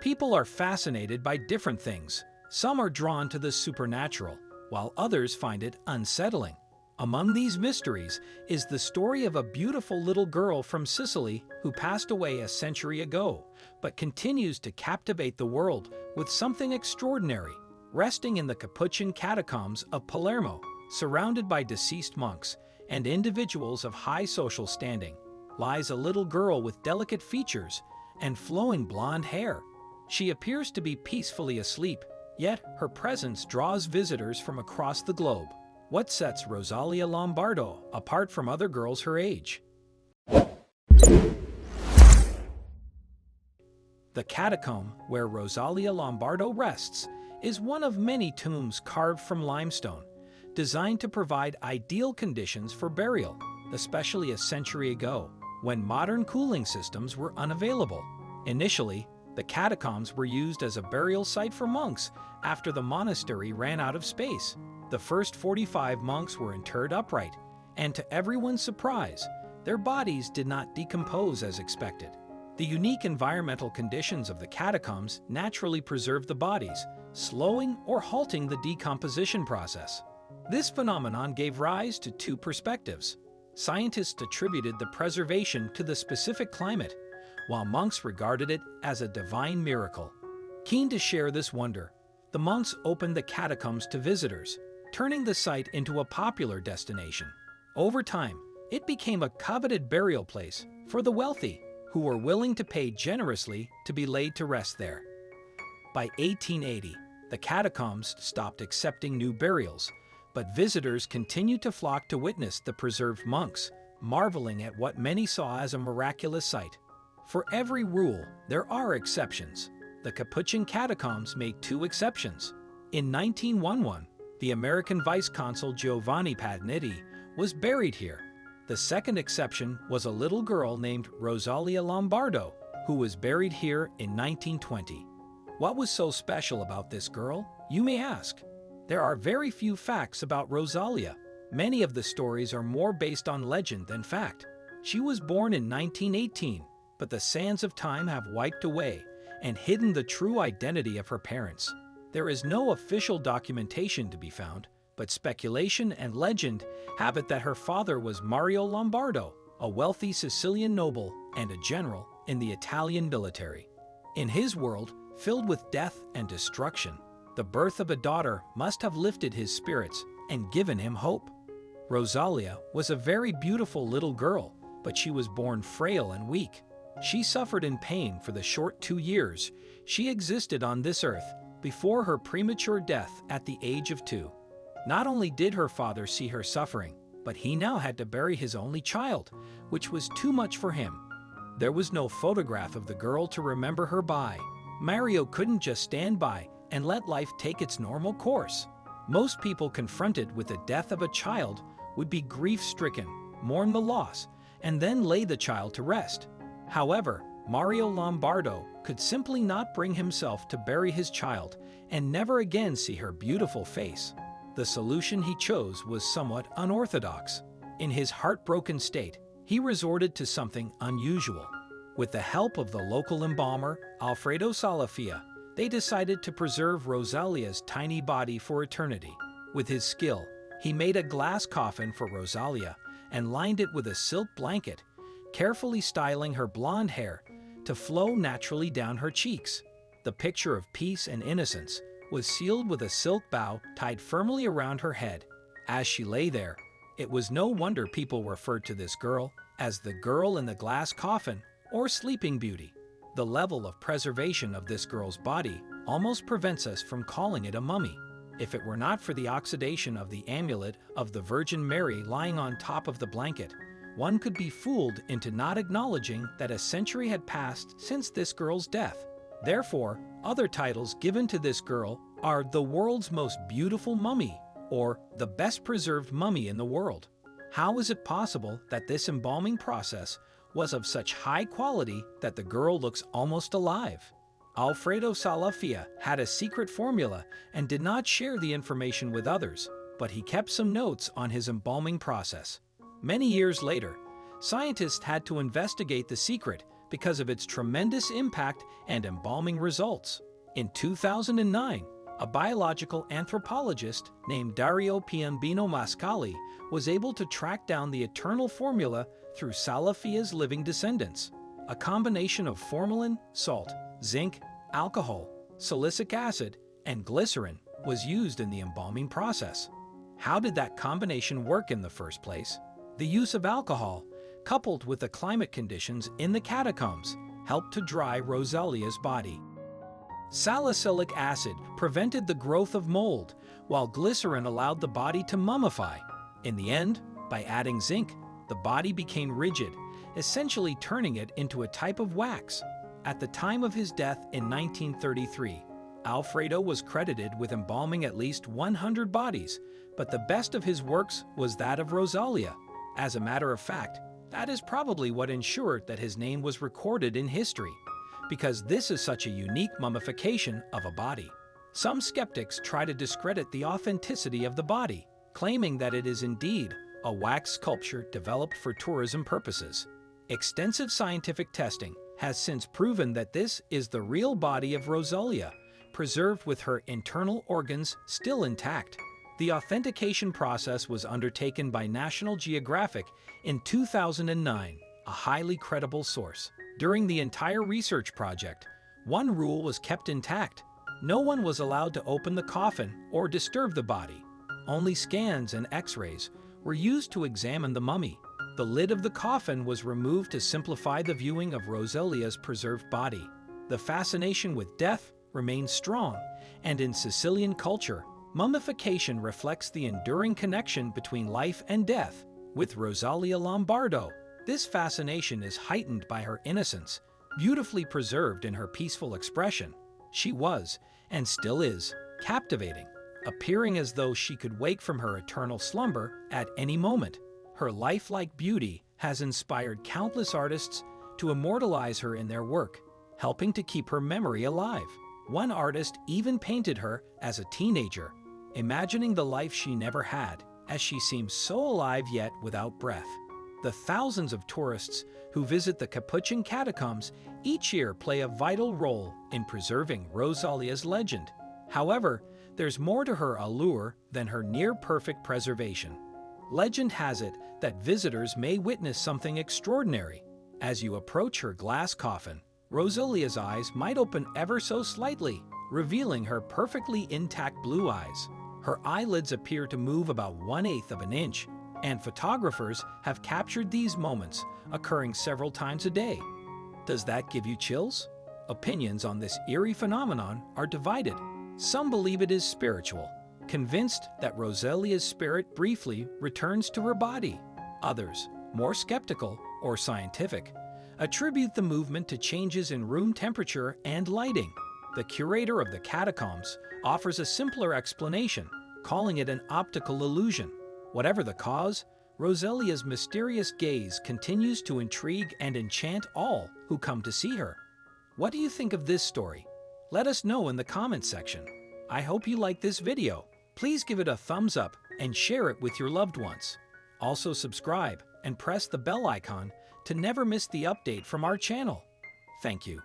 People are fascinated by different things. Some are drawn to the supernatural, while others find it unsettling. Among these mysteries is the story of a beautiful little girl from Sicily who passed away a century ago, but continues to captivate the world with something extraordinary. Resting in the Capuchin catacombs of Palermo, surrounded by deceased monks and individuals of high social standing, lies a little girl with delicate features and flowing blonde hair. She appears to be peacefully asleep, yet her presence draws visitors from across the globe. What sets Rosalia Lombardo apart from other girls her age? The catacomb where Rosalia Lombardo rests is one of many tombs carved from limestone, designed to provide ideal conditions for burial, especially a century ago, when modern cooling systems were unavailable. Initially, the catacombs were used as a burial site for monks after the monastery ran out of space. The first 45 monks were interred upright, and to everyone's surprise, their bodies did not decompose as expected. The unique environmental conditions of the catacombs naturally preserved the bodies, slowing or halting the decomposition process. This phenomenon gave rise to two perspectives. Scientists attributed the preservation to the specific climate, while monks regarded it as a divine miracle. Keen to share this wonder, the monks opened the catacombs to visitors, turning the site into a popular destination. Over time, it became a coveted burial place for the wealthy, who were willing to pay generously to be laid to rest there. By 1880, the catacombs stopped accepting new burials, but visitors continued to flock to witness the preserved monks, marveling at what many saw as a miraculous sight. For every rule, there are exceptions. The Capuchin catacombs made two exceptions. In 1911, the American vice consul Giovanni Padnetti was buried here. The second exception was a little girl named Rosalia Lombardo, who was buried here in 1920. What was so special about this girl, you may ask? There are very few facts about Rosalia. Many of the stories are more based on legend than fact. She was born in 1918, but the sands of time have wiped away and hidden the true identity of her parents. There is no official documentation to be found, but speculation and legend have it that her father was Mario Lombardo, a wealthy Sicilian noble and a general in the Italian military. In his world, filled with death and destruction, the birth of a daughter must have lifted his spirits and given him hope. Rosalia was a very beautiful little girl, but she was born frail and weak. She suffered in pain for the short 2 years she existed on this earth before her premature death at the age of 2. Not only did her father see her suffering, but he now had to bury his only child, which was too much for him. There was no photograph of the girl to remember her by. Mario couldn't just stand by and let life take its normal course. Most people confronted with the death of a child would be grief-stricken, mourn the loss, and then lay the child to rest. However, Mario Lombardo could simply not bring himself to bury his child and never again see her beautiful face. The solution he chose was somewhat unorthodox. In his heartbroken state, he resorted to something unusual. With the help of the local embalmer, Alfredo Salafia, they decided to preserve Rosalia's tiny body for eternity. With his skill, he made a glass coffin for Rosalia and lined it with a silk blanket, carefully styling her blonde hair to flow naturally down her cheeks. The picture of peace and innocence was sealed with a silk bow tied firmly around her head. As she lay there, it was no wonder people referred to this girl as the girl in the glass coffin or Sleeping Beauty. The level of preservation of this girl's body almost prevents us from calling it a mummy. If it were not for the oxidation of the amulet of the Virgin Mary lying on top of the blanket, one could be fooled into not acknowledging that a century had passed since this girl's death. Therefore, other titles given to this girl are the world's most beautiful mummy or the best preserved mummy in the world. How is it possible that this embalming process was of such high quality that the girl looks almost alive? Alfredo Salafia had a secret formula and did not share the information with others, but he kept some notes on his embalming process. Many years later, scientists had to investigate the secret because of its tremendous impact and embalming results. In 2009, a biological anthropologist named Dario Piombino Mascali was able to track down the eternal formula through Salafia's living descendants. A combination of formalin, salt, zinc, alcohol, silicic acid, and glycerin was used in the embalming process. How did that combination work in the first place? The use of alcohol, coupled with the climate conditions in the catacombs, helped to dry Rosalia's body. Salicylic acid prevented the growth of mold, while glycerin allowed the body to mummify. In the end, by adding zinc, the body became rigid, essentially turning it into a type of wax. At the time of his death in 1933, Alfredo was credited with embalming at least 100 bodies, but the best of his works was that of Rosalia. As a matter of fact, that is probably what ensured that his name was recorded in history, because this is such a unique mummification of a body. Some skeptics try to discredit the authenticity of the body, claiming that it is indeed a wax sculpture developed for tourism purposes. Extensive scientific testing has since proven that this is the real body of Rosalia, preserved with her internal organs still intact. The authentication process was undertaken by National Geographic in 2009, a highly credible source. During the entire research project, one rule was kept intact. No one was allowed to open the coffin or disturb the body. Only scans and X-rays were used to examine the mummy. The lid of the coffin was removed to simplify the viewing of Rosalia's preserved body. The fascination with death remains strong, and in Sicilian culture, mummification reflects the enduring connection between life and death. With Rosalia Lombardo, this fascination is heightened by her innocence, beautifully preserved in her peaceful expression. She was, and still is, captivating, appearing as though she could wake from her eternal slumber at any moment. Her lifelike beauty has inspired countless artists to immortalize her in their work, helping to keep her memory alive. One artist even painted her as a teenager, imagining the life she never had, as she seems so alive yet without breath. The thousands of tourists who visit the Capuchin catacombs each year play a vital role in preserving Rosalia's legend. However, there's more to her allure than her near-perfect preservation. Legend has it that visitors may witness something extraordinary. As you approach her glass coffin, Rosalia's eyes might open ever so slightly, revealing her perfectly intact blue eyes. Her eyelids appear to move about 1/8 of an inch, and photographers have captured these moments, occurring several times a day. Does that give you chills? Opinions on this eerie phenomenon are divided. Some believe it is spiritual, convinced that Rosalia's spirit briefly returns to her body. Others, more skeptical or scientific, attribute the movement to changes in room temperature and lighting. The curator of the catacombs offers a simpler explanation, calling it an optical illusion. Whatever the cause, Rosalia's mysterious gaze continues to intrigue and enchant all who come to see her. What do you think of this story? Let us know in the comments section. I hope you like this video. Please give it a thumbs up and share it with your loved ones. Also subscribe and press the bell icon to never miss the update from our channel. Thank you.